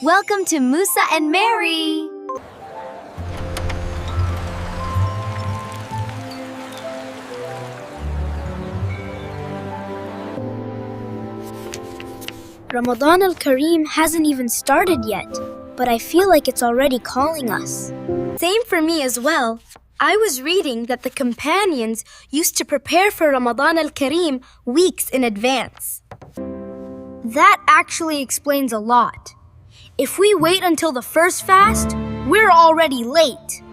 Welcome to Musa and Mary! Ramadan al-Kareem hasn't even started yet, but I feel like it's already calling us. Same for me as well. I was reading that the companions used to prepare for Ramadan al-Kareem weeks in advance. That actually explains a lot. If we wait until the first fast, we're already late.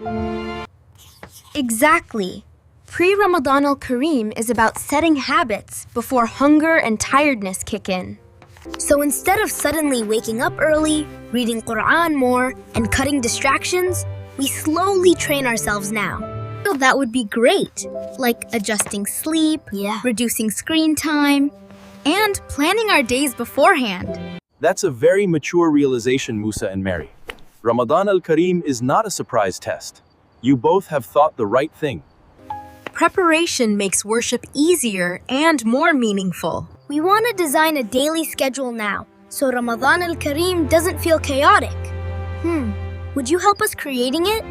Exactly. Pre-Ramadan al-Kareem is about setting habits before hunger and tiredness kick in. So instead of suddenly waking up early, reading Quran more, and cutting distractions, we slowly train ourselves now. So that would be great, like adjusting sleep, reducing screen time, and planning our days beforehand. That's a very mature realization, Musa and Mary. Ramadan al-Kareem is not a surprise test. You both have thought the right thing. Preparation makes worship easier and more meaningful. We want to design a daily schedule now, so Ramadan al-Kareem doesn't feel chaotic. Would you help us creating it?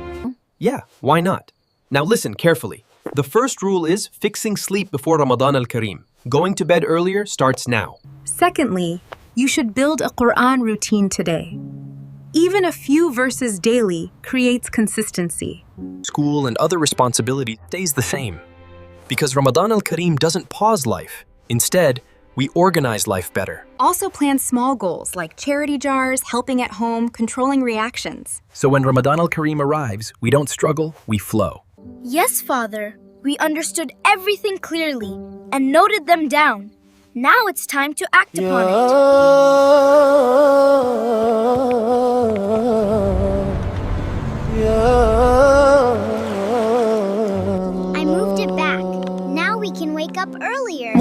Yeah, why not? Now listen carefully. The first rule is fixing sleep before Ramadan al-Kareem. Going to bed earlier starts now. Secondly, you should build a Quran routine today. Even a few verses daily creates consistency. School and other responsibility stays the same. Because Ramadan al-Kareem doesn't pause life. Instead, we organize life better. Also plan small goals like charity jars, helping at home, controlling reactions. So when Ramadan al-Kareem arrives, we don't struggle, we flow. Yes, Father. We understood everything clearly and noted them down. Now it's time to act upon it. I moved it back. Now we can wake up earlier.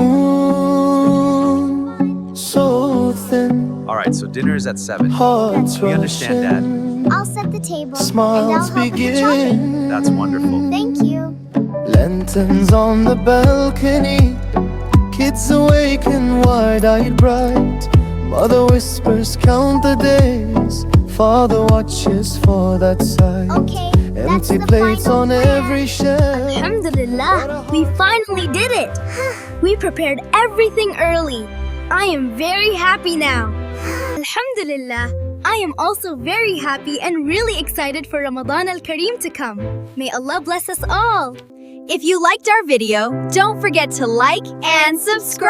So thin, All right, so dinner is at 7. hearts We understand that. I'll set the table and I'll Smiles help with the chopping. begin. That's wonderful. Thank you. Lanterns on the balcony, kids awake and wide-eyed bright. Mother whispers, count the days. Father watches for that sight. Okay, that's Empty the plates final on plan. every shelf. Alhamdulillah, we finally did it. We prepared everything early. I am very happy now. Alhamdulillah, I am also very happy and really excited for Ramadan al-Kareem to come. May Allah bless us all. If you liked our video, don't forget to like and subscribe!